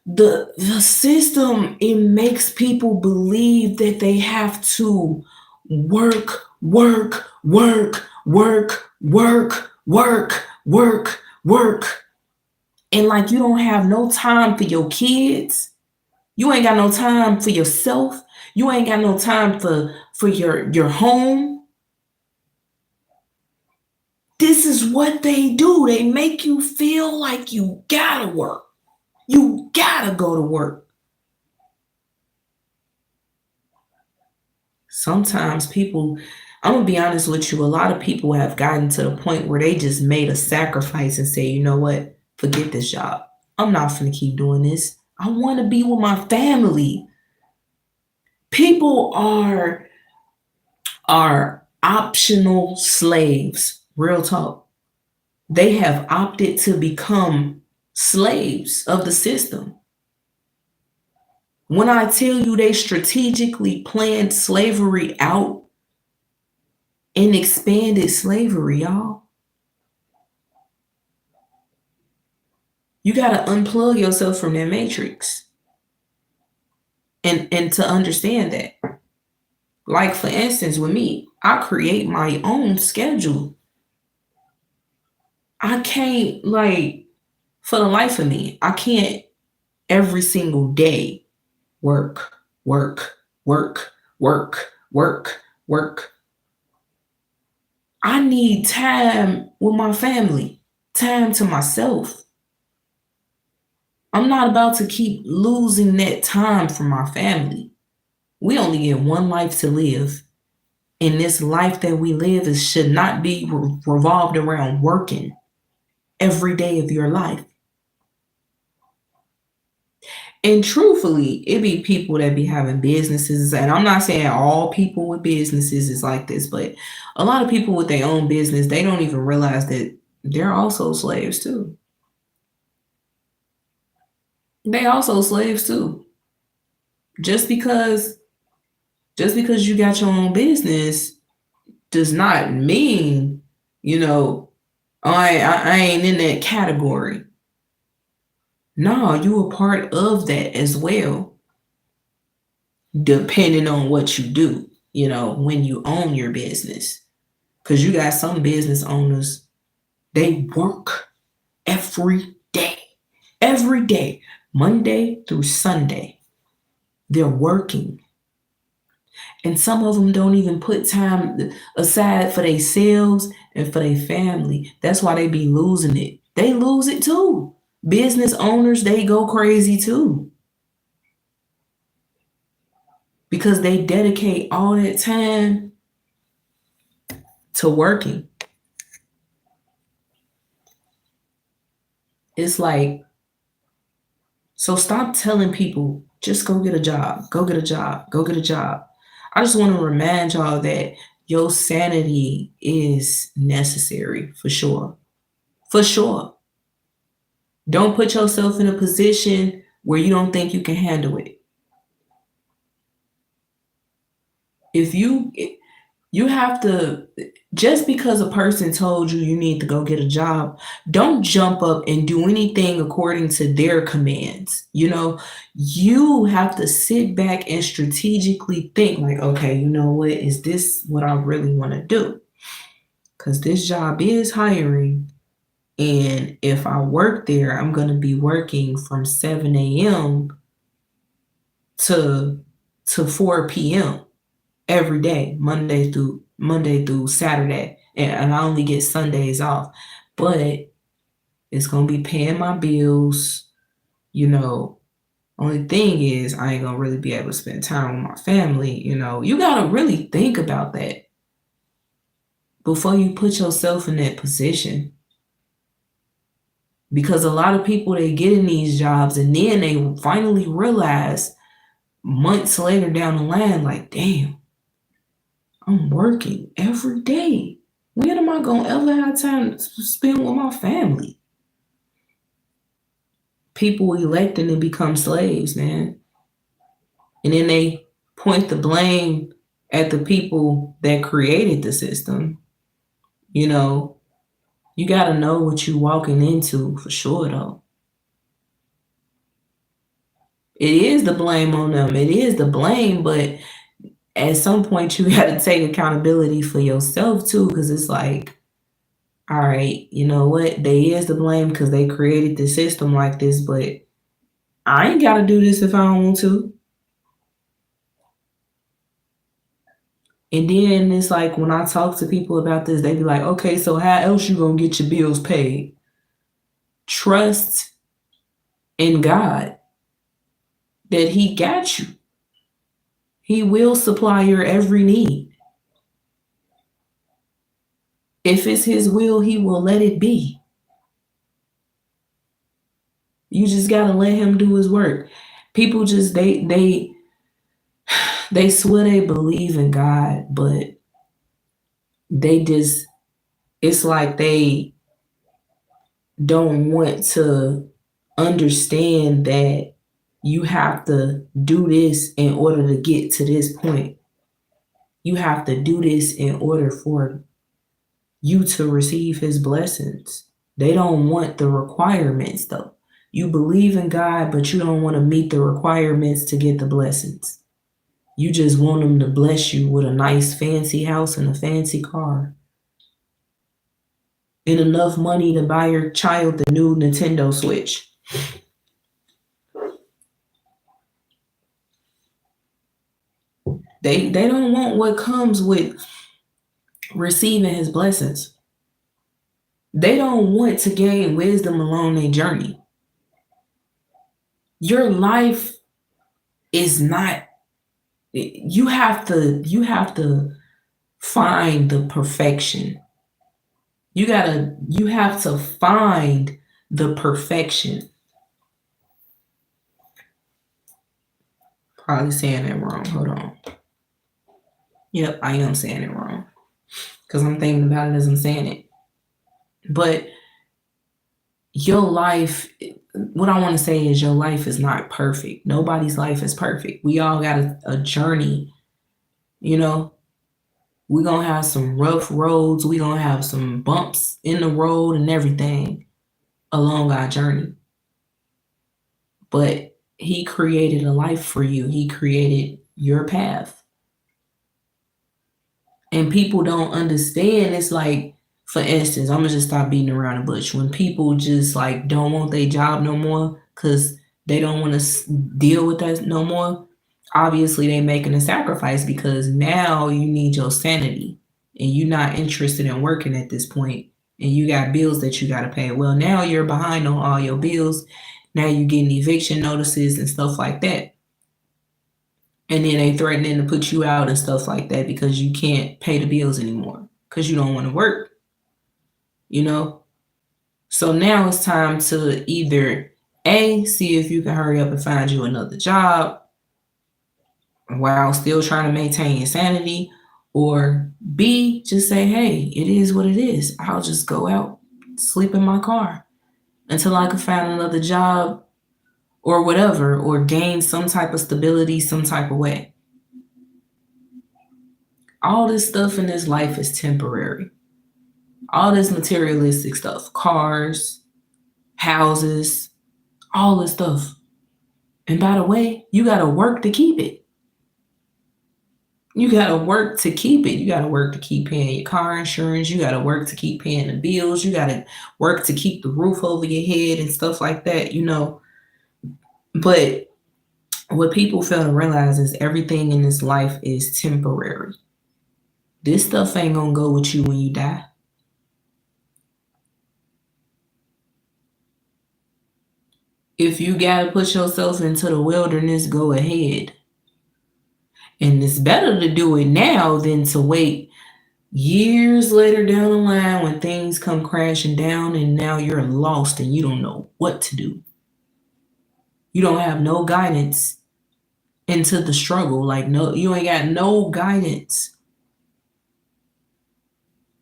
The system, it makes people believe that they have to work, work, work, work, work, work, work, work. And like you don't have no time for your kids. You ain't got no time for yourself. You ain't got no time for your home. This is what they do. They make you feel like you gotta work. You gotta go to work. Sometimes people, I'm gonna be honest with you, a lot of people have gotten to the point where they just made a sacrifice and say, you know what, forget this job. I'm not gonna keep doing this. I wanna be with my family. People are optional slaves, real talk. They have opted to become slaves of the system. When I tell you they strategically planned slavery out and expanded slavery, y'all, you got to unplug yourself from that matrix and to understand that. Like, for instance, with me, I create my own schedule. I can't, like, for the life of me, I can't every single day work, work, work, work, work, work. I need time with my family, time to myself. I'm not about to keep losing that time for my family. We only get one life to live. And this life that we live should not be revolved around working every day of your life. And truthfully, it be people that be having businesses, and I'm not saying all people with businesses is like this, but a lot of people with their own business, they don't even realize that they're also slaves too. They also slaves too. Just because you got your own business does not mean, I ain't in that category. No, you a part of that as well, depending on what you do, when you own your business. Because you got some business owners, they work every day, Monday through Sunday. They're working. And some of them don't even put time aside for themselves and for their family. That's why they be losing it. They lose it too. Business owners, they go crazy too. Because they dedicate all that time to working. It's like, so stop telling people, just go get a job, go get a job, go get a job. I just want to remind y'all that your sanity is necessary for sure. For sure. Don't put yourself in a position where you don't think you can handle it. If you have to, just because a person told you you need to go get a job, don't jump up and do anything according to their commands. You have to sit back and strategically think like, okay, you know what? Is this what I really want to do? Because this job is hiring. And if I work there, I'm going to be working from 7 a.m. to 4 p.m. every day, Monday through Saturday, and I only get Sundays off. But it's gonna be paying my bills. Only thing is I ain't gonna really be able to spend time with my family. You gotta really think about that before you put yourself in that position. Because a lot of people, they get in these jobs and then they finally realize months later down the line, like, damn, I'm working every day. When am I gonna ever have time to spend with my family? People electing to become slaves, man. And then they point the blame at the people that created the system. You gotta know what you're walking into for sure, though. It is the blame on them. It is the blame, but at some point you gotta take accountability for yourself too, because it's like, all right, you know what? They is the blame because they created the system like this, but I ain't gotta do this if I don't want to. And then it's like when I talk to people about this, they be like, okay, so how else you gonna get your bills paid? Trust in God that He got you. He will supply your every need. If it's His will, He will let it be. You just gotta let Him do His work. People just they swear they believe in God, but it's like they don't want to understand that you have to do this in order to get to this point. You have to do this in order for you to receive His blessings. They don't want the requirements, though. You believe in God, but you don't want to meet the requirements to get the blessings. You just want Him to bless you with a nice fancy house and a fancy car and enough money to buy your child the new Nintendo Switch. They don't want what comes with receiving His blessings. They don't want to gain wisdom along their journey. Your life is not, you have to find the perfection. You have to find the perfection. Probably saying that wrong. Hold on. Yep, I am saying it wrong. Because I'm thinking about it as I'm saying it. But your life, what I want to say is your life is not perfect. Nobody's life is perfect. We all got a journey. We're going to have some rough roads. We're going to have some bumps in the road and everything along our journey. But He created a life for you. He created your path. And people don't understand. It's like, for instance, I'm going to just stop beating around the bush. When people just like don't want their job no more because they don't want to deal with that no more, obviously they making a sacrifice because now you need your sanity and you're not interested in working at this point and you got bills that you got to pay. Well, now you're behind on all your bills. Now you're getting eviction notices and stuff like that. And then they threatening to put you out and stuff like that because you can't pay the bills anymore because you don't want to work. So now it's time to either A, see if you can hurry up and find you another job while still trying to maintain your sanity, or B, just say, hey, it is what it is. I'll just go out, sleep in my car until I can find another job or whatever, or gain some type of stability some type of way. All this stuff in this life is temporary. All this materialistic stuff, cars, houses, all this stuff. And by the way, you got to work to keep it. You got to work to keep it. You got to work to keep paying your car insurance. You got to work to keep paying the bills. You got to work to keep the roof over your head and stuff like that, you know. But what people fail to realize is everything in this life is temporary. This stuff ain't going to go with you when you die. If you got to put yourself into the wilderness, go ahead. And it's better to do it now than to wait years later down the line when things come crashing down and now you're lost and you don't know what to do. You don't have no guidance into the struggle. Like, no, you ain't got no guidance.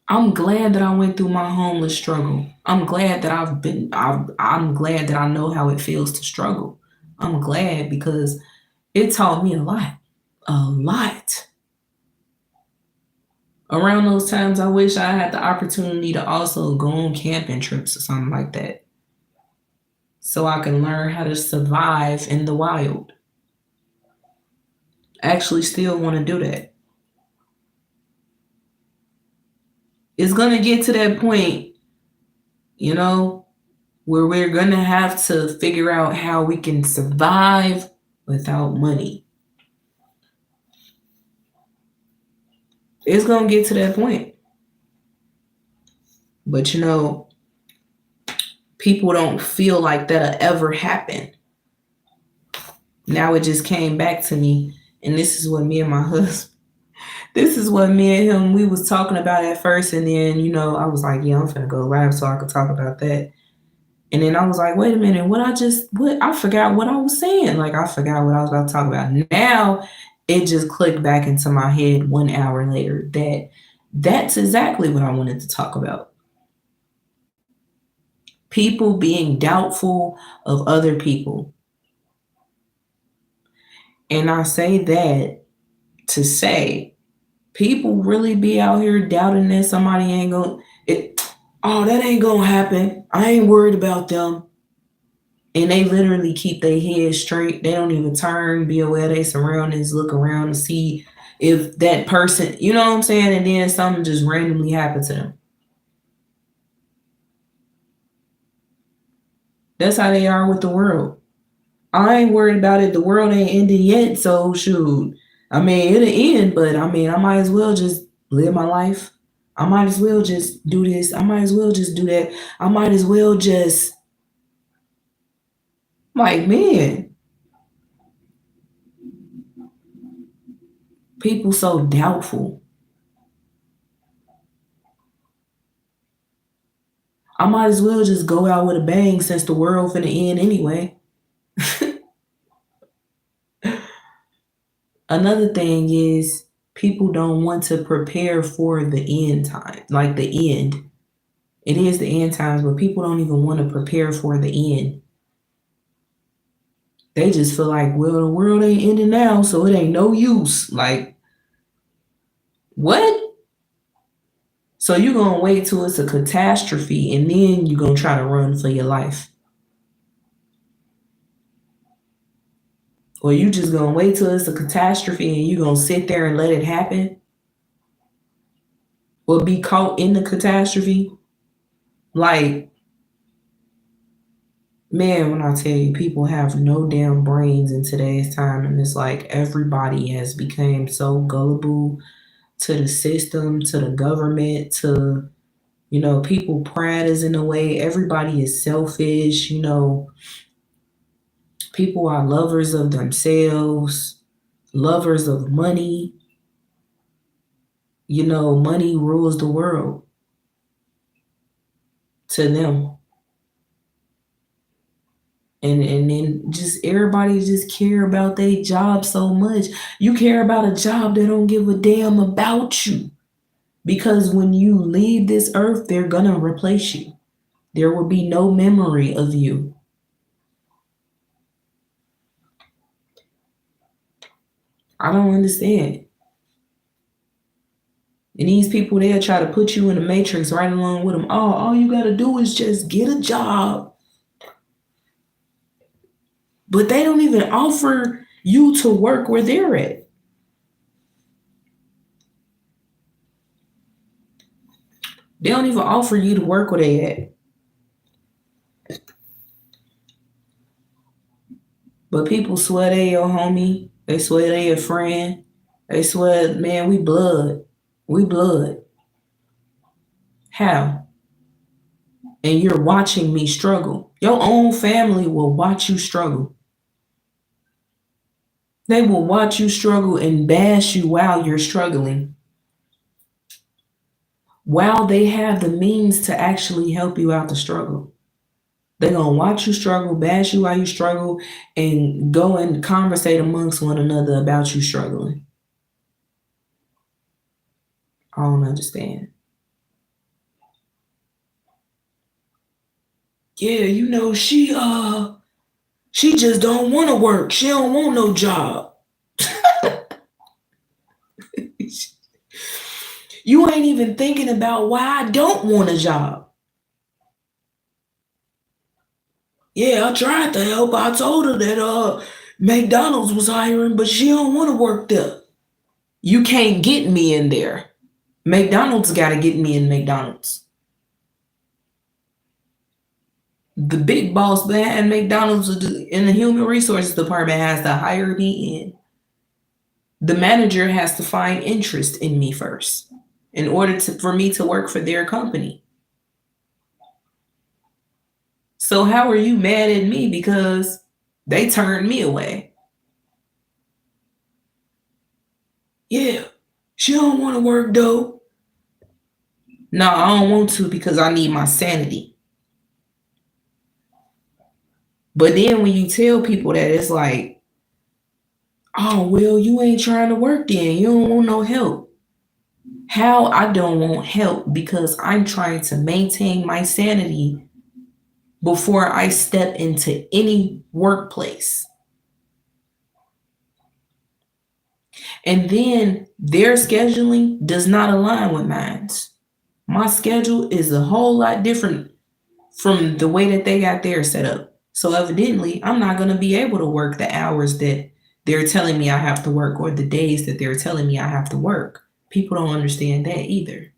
I'm glad that I went through my homeless struggle. I'm glad that I'm glad that I know how it feels to struggle. I'm glad because it taught me a lot. A lot. Around those times, I wish I had the opportunity to also go on camping trips or something like that. So I can learn how to survive in the wild. I actually still want to do that. It's going to get to that point, you know, where we're going to have to figure out how we can survive without money. It's going to get to that point. But, you know, people don't feel like that'll ever happen. Now it just came back to me. And this is what me and my husband, this is what me and him, we was talking about at first. And then, you know, I was like, yeah, I'm finna go live so I could talk about that. And then I was like, wait a minute, I forgot what I was saying. Like, I forgot what I was about to talk about. Now it just clicked back into my head 1 hour later that that's exactly what I wanted to talk about. People being doubtful of other people. And I say that to say, people really be out here doubting that somebody ain't gonna, that ain't gonna happen. I ain't worried about them. And they literally keep their head straight. They don't even turn, be aware of their surroundings, look around and see if that person, you know what I'm saying? And then something just randomly happened to them. That's how they are with the world. I ain't worried about it. The world ain't ended yet. So shoot. I mean, it'll end, but I mean, I might as well just live my life. I might as well just do this. I might as well just do that. I might as well just, like, man, people so doubtful. I might as well just go out with a bang since the world finna end anyway. Another thing is people don't want to prepare for the end time, like the end. It is the end times, but people don't even want to prepare for the end. They just feel like, well, the world ain't ending now, so it ain't no use. Like, what? So you're going to wait till it's a catastrophe and then you're going to try to run for your life. Or you just going to wait till it's a catastrophe and you're going to sit there and let it happen? Or be caught in the catastrophe? Like, man, when I tell you, people have no damn brains in today's time. And it's like everybody has become so gullible to the system, to the government, to, you know, people pride is in a way. Everybody is selfish, you know. People are lovers of themselves, lovers of money. You know, money rules the world to them. And then just everybody just care about their job so much. You care about a job that don't give a damn about you. Because when you leave this earth, they're gonna replace you. There will be no memory of you. I don't understand. And these people, they'll try to put you in the matrix right along with them. Oh, all you got to do is just get a job. But they don't even offer you to work where they're at. They don't even offer you to work where they at. But people swear they your homie. They swear they your friend. They swear, man, we blood. We blood. How? And you're watching me struggle. Your own family will watch you struggle. They will watch you struggle and bash you while you're struggling. While they have the means to actually help you out the struggle. They're going to watch you struggle, bash you while you struggle, and go and conversate amongst one another about you struggling. I don't understand. Yeah, you know, she just don't want to work. She don't want no job. You ain't even thinking about why I don't want a job. Yeah, I tried to help. I told her that McDonald's was hiring, but she don't want to work there. You can't get me in there. McDonald's got to get me in McDonald's. The big boss behind McDonald's in the human resources department has to hire me in. The manager has to find interest in me first in order for me to work for their company. So how are you mad at me because they turned me away? Yeah, she don't want to work though. No, I don't want to because I need my sanity. But then when you tell people that, it's like, oh, well, you ain't trying to work then. You don't want no help. How I don't want help because I'm trying to maintain my sanity before I step into any workplace. And then their scheduling does not align with mine. My schedule is a whole lot different from the way that they got theirs set up. So evidently, I'm not going to be able to work the hours that they're telling me I have to work or the days that they're telling me I have to work. People don't understand that either.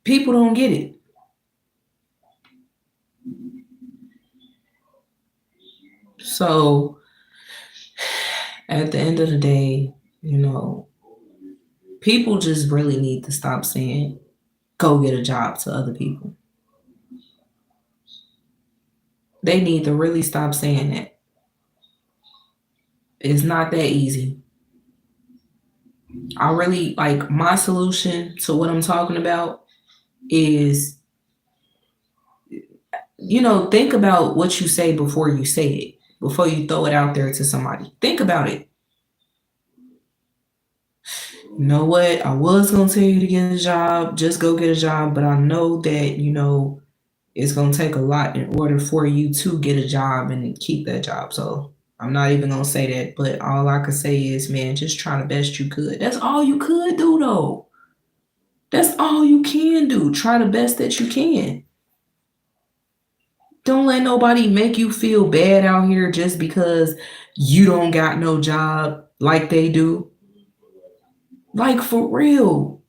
People don't get it. So at the end of the day, you know, people just really need to stop saying, go get a job to other people. They need to really stop saying that. It's not that easy. I really like my solution to what I'm talking about is, you know, think about what you say before you say it, before you throw it out there to somebody. Think about it. You know what? I was going to tell you to get a job, just go get a job, but I know that, you know, it's going to take a lot in order for you to get a job and keep that job. So I'm not even going to say that, but all I could say is, man, just try the best you could. That's all you could do, though. That's all you can do. Try the best that you can. Don't let nobody make you feel bad out here just because you don't got no job like they do. Like, for real.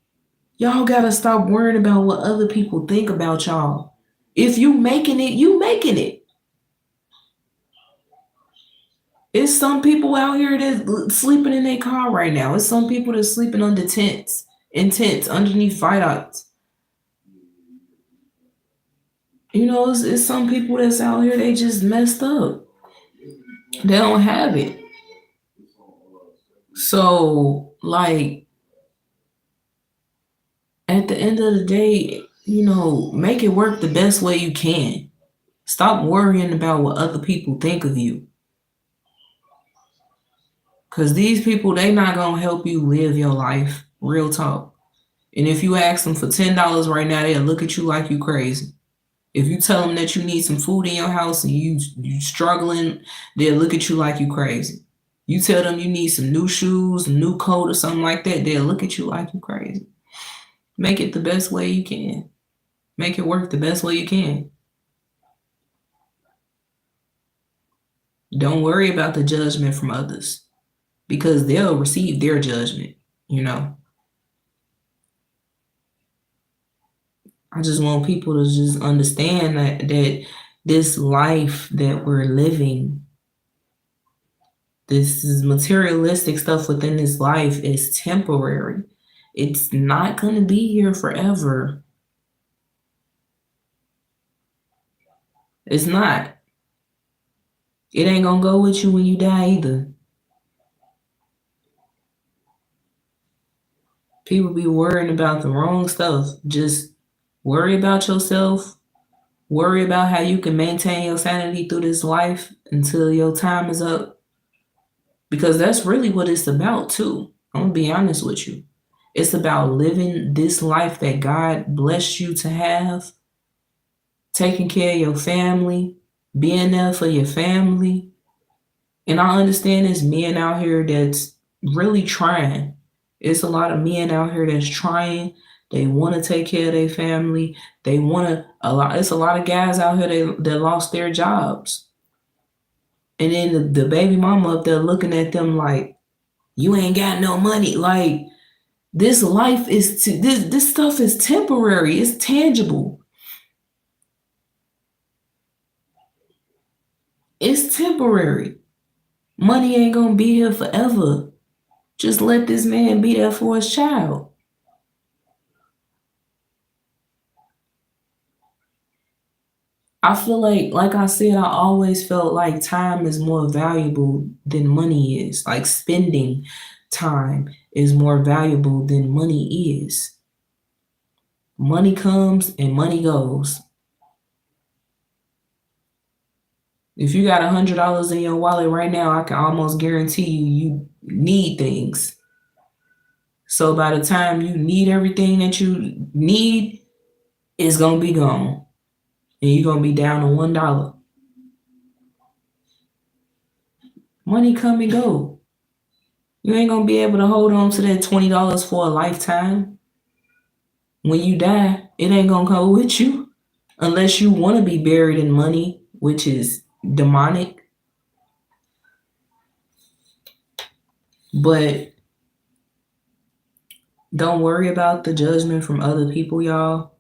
Y'all gotta stop worrying about what other people think about y'all. If you making it, you making it. It's some people out here that's sleeping in their car right now. It's some people that's sleeping under tents, in tents, underneath viaducts. You know, it's some people that's out here, they just messed up. They don't have it. So, like, at the end of the day, you know, make it work the best way you can. Stop worrying about what other people think of you. Because these people, they not going to help you live your life. Real talk. And if you ask them for $10 right now, they'll look at you like you crazy. If you tell them that you need some food in your house and you struggling, they'll look at you like you crazy. You tell them you need some new shoes, a new coat, or something like that, they'll look at you like you crazy. Make it the best way you can. Make it work the best way you can. Don't worry about the judgment from others because they'll receive their judgment, you know. I just want people to just understand that this life that we're living, this is materialistic stuff within this life is temporary. It's not going to be here forever. It's not. It ain't going to go with you when you die either. People be worrying about the wrong stuff. Just worry about yourself. Worry about how you can maintain your sanity through this life until your time is up. Because that's really what it's about, too. I'm going to be honest with you. It's about living this life that God blessed you to have, taking care of your family, being there for your family. And I understand there's men out here that's really trying. It's a lot of men out here that's trying. They want to take care of their family. They want to, it's a lot of guys out here that lost their jobs. And then the baby mama up there looking at them like, you ain't got no money. Like, this life is, this stuff is temporary. It's tangible. It's temporary. Money ain't gonna be here forever. Just let this man be there for his child. I feel like I said, I always felt like time is more valuable than money is. Like spending time is more valuable than money is. Money comes and money goes. If you got $100 in your wallet right now, I can almost guarantee you need things. So by the time you need everything that you need, it's gonna be gone. And you're gonna be down to $1. Money come and go. You ain't gonna be able to hold on to that $20 for a lifetime. When you die, it ain't gonna go with you unless you want to be buried in money, which is demonic. But don't worry about the judgment from other people, y'all.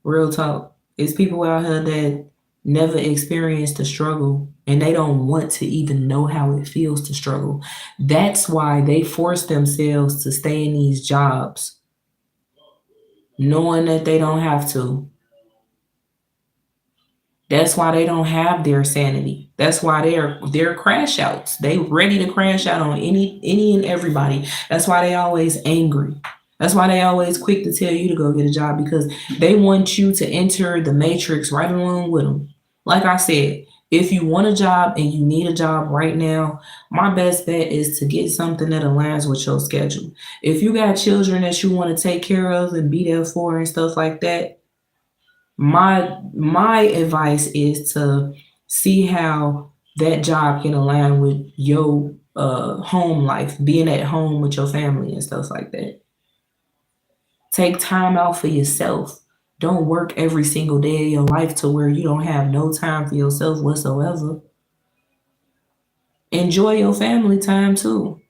Real talk. It's people out here that never experienced the struggle and they don't want to even know how it feels to struggle. That's why they force themselves to stay in these jobs, knowing that they don't have to. That's why they don't have their sanity. That's why they're crash outs. They ready to crash out on any and everybody. That's why they always angry. That's why they always quick to tell you to go get a job because they want you to enter the matrix right along with them. Like I said, if you want a job and you need a job right now, my best bet is to get something that aligns with your schedule. If you got children that you want to take care of and be there for and stuff like that, my advice is to see how that job can align with your home life, being at home with your family and stuff like that. Take time out for yourself. Don't work every single day of your life to where you don't have no time for yourself whatsoever. Enjoy your family time too,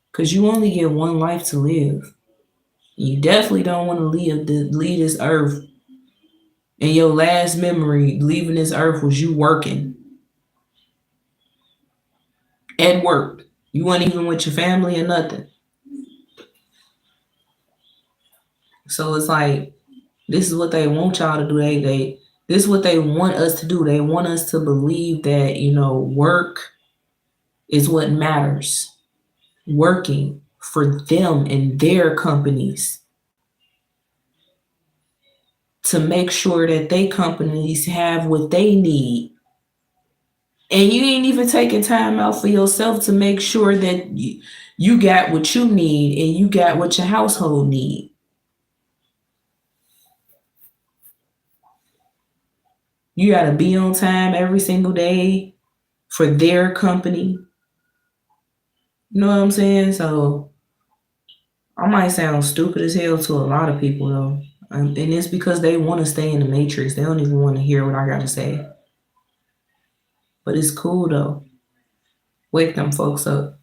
because you only get one life to live. You definitely don't want to leave this earth and your last memory leaving this earth was you working at work. You weren't even with your family or nothing. So it's like, this is what they want y'all to do. This is what they want us to do. They want us to believe that, work is what matters. Working for them and their companies to make sure that they companies have what they need. And you ain't even taking time out for yourself to make sure that you got what you need and you got what your household need. You gotta be on time every single day for their company. You know what I'm saying? So I might sound stupid as hell to a lot of people though. And it's because they want to stay in the matrix. They don't even want to hear what I gotta say. But it's cool though. Wake them folks up.